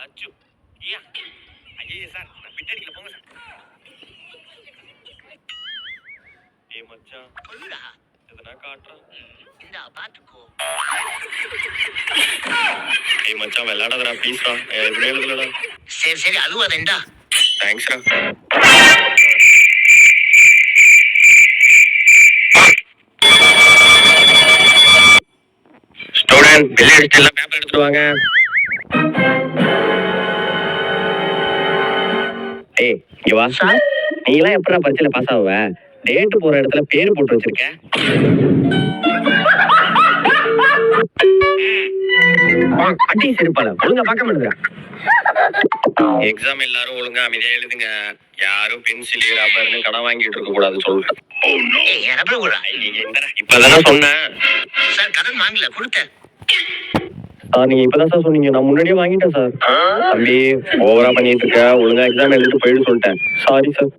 அச்சு ஐயா ஐயா சார் நான் பிட் அடிக்கல போங்க சார். ஏய் மச்சான் சொல்லுடா. எதனா காட்டுறேன். இந்தா பாத்துக்கோ. ஏய் மச்சான் விளையாடாதடா ப்ளீஸ்டா. எதுவுமே எழுதலடா. சரி சரி அழுவாத இந்தா. தேங்க்ஸ்டா. ஸ்டூடண்ட் பில் அடிச்சு எல்லாம் பேப்பர் எடுத்துட்டு வாங்க. ஏய் இங்க வா. சார் நீலாம் எப்படா பரீட்சையில பாஸ் ஆகுவ? டேட் போற இடத்துல பேரு போட்டு வச்சிருக்க. அடி சிரிப்பால ஒழுங்கா பார்க்க மாட்டேங்கற. எக்ஸாம் எல்லாரும் ஒழுங்கா அமைதியா எழுதுங்க. யாரும் பென்சில் ரப்பர்னு கடன் வாங்கிட்டு இருக்க கூடாது சொல்றேன். ஏய் ரப்பர் குடுடா. இப்பதானே சொன்னேன். சார் கடன் வாங்கல கொடுத்தேன். சார் நீங்க இப்பதான் சார் சொன்னீங்க. நான் முன்னாடியே வாங்கிட்டேன் சார். தம்பி ஓவரா பண்ணிட்டு இருக்க. ஒழுங்கா எக்ஸாம் எழுதிட்டு போயிடு சொல்லிட்டேன். Sorry sir.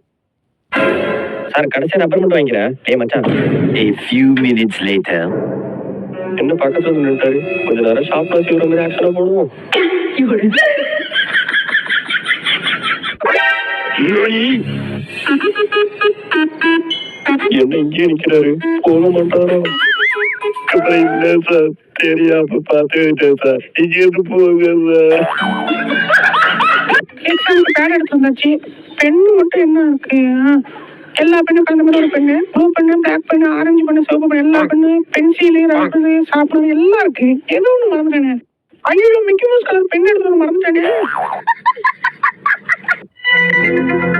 சார் கடைசியா ரப்பர் மட்டும் வாங்கிக்கிறேன். ஏய் மச்சான். A few minutes later. என்ன பக்கத்துல நின்னுட்டாரு. கொஞ்ச நேரம் ஷாப்ல செய்யற மாதிரி ஆக்ஷனா போடுவோம். என்ன இங்கே நிக்கிறாரு? போக மாட்டாரோ? இல்ல சார் தெரியாம பார்த்துக்கிட்டேன் சார். இங்க இருந்து போங்க சார். எக்ஸாமுக்கு பேட் எடுத்து வந்தாச்சு. பெண்ணு மட்டும் என்ன இருக்கு? எல்லா பெண்ணும் கலந்த மாதிரி ஒரு பெண்ணு, ப்ளூ பெண்ணு, பிளாக் பெண்ணு, ஆரஞ்சு பெண்ணு, சிவப்பு பெண்ணு, எல்லா பெண்ணு, பென்சிலு, ரப்பரு, சாப்பிடுறது எல்லாம் இருக்கு. ஏதோ ஒண்ணு மறந்துட்டானே. ஐயோ மிக்கி மவுஸ் கலர் பெண் எடுத்து ஒண்ணு மறந்துட்டானே.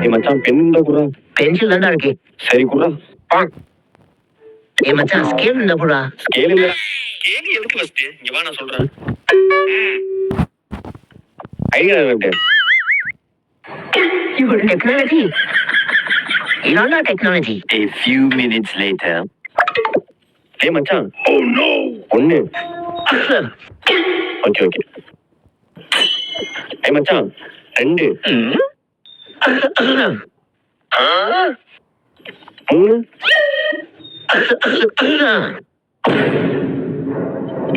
ஏய் மச்சான் பென் இருந்தா குறா. பென்சில் தான்டா இருக்கு. சரி குறா. ஏய் மச்சான் ஸ்கேல் இருந்தா போடா. ஸ்கேல் இல்ல. ஸ்கேல் எதுக்கு ஃபர்ஸ்ட்? இங்க வா நான் சொல்றேன். ஐடியா இருக்கு. டெக்னாலஜி. என்னடா technology? A few minutes later. ஏய் மச்சான். Oh no. ஒண்ணு. Okay okay. ஏய் மச்சான். ரெண்டு. மூணு.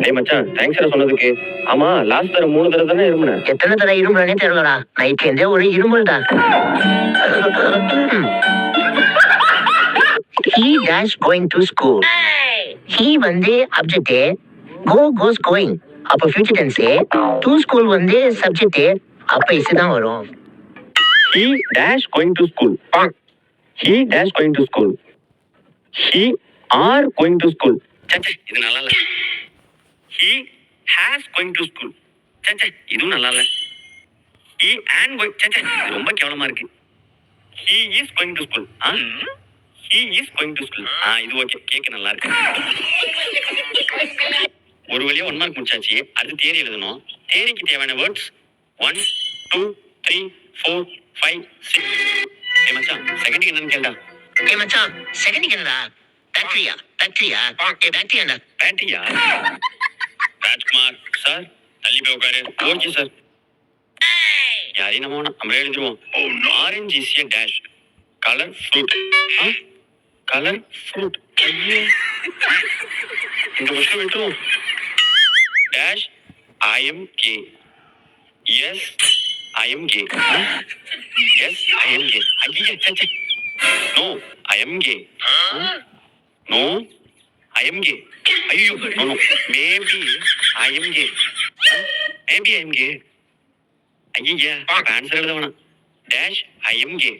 ஏய் மச்சான் தேங்க்ஸ்டா சொன்னதுக்கு. ஆமா லாஸ்ட் தடவை 3 தடவை தானே இருமுன. எத்தனை தடவை இருமுறானே தெரியலடா. நைட்ல இருந்தே ஒரு இருமல்டா. He dash going to school. He வந்து object, go goes going. அப்ப future tense, to school வந்து subject, அப்ப இதுதான் வரும். He dash going to school. He dash going to school. He are going to school. சச்சே இது நல்லா இல்ல. He has going to school. சச்சே இதுவும் நல்லா இல்ல. He and going சச்சே இது ரொம்ப கேவலமா இருக்கு. He is going to school. He is going to school. இது ஓகே கேக்க நல்லா இருக்கு. ஒரு வழியா 1 மார்க் முடிச்சாச்சு. அடுத்து தியரி எழுதணும். தியரிக்கு தேவையான வேர்ட்ஸ் 1 2 3 4 5 6. ஏய் மச்சான் செகண்ட் என்னன்னு கேட்டா. ஏய் மச்சான் செகண்ட் என்னடா? பேட்டரியா? பேட்டரியா? ஏய் பேட்டரியாடா. பேட்டரியா? ராஜ்குமார் சார் தள்ளி போய் உட்காரு. Okay sir. யாரையும் நம்ம எழுதிருவோம். Orange is a dash colour fruit. Colour fruit. ஐயோ இந்த வருஷம் விட்டுருவோம். Dash I am K. Yes I am K. Yes I am K. ஐயோ சச்சே. No I am K. No I am K. ஐயோ no no maybe I am K. Maybe I am K. ஐயா answer எழுத வேணாம். Dash I am K.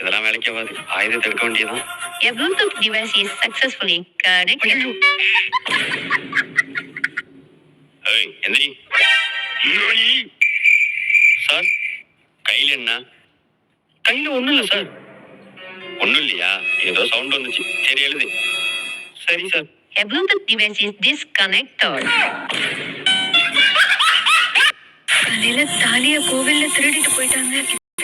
இதெல்லாம் வேலைக்கு ஆகாது. ஆயுதத்தை எடுக்க வேண்டியதான். Your Bluetooth device is successfully connected. ஏய் எந்திரி. சார் கையில் என்ன? கையில் ஒன்றும் இல்லை சார். ஒன்றும் இல்லையா? ஏதோ சவுண்ட் வந்துச்சு. சரி எழுது. சரி sir. Your Bluetooth device is disconnected. காலையில தாலிய கோவில்ல திருடிட்டு போயிட்டாங்க.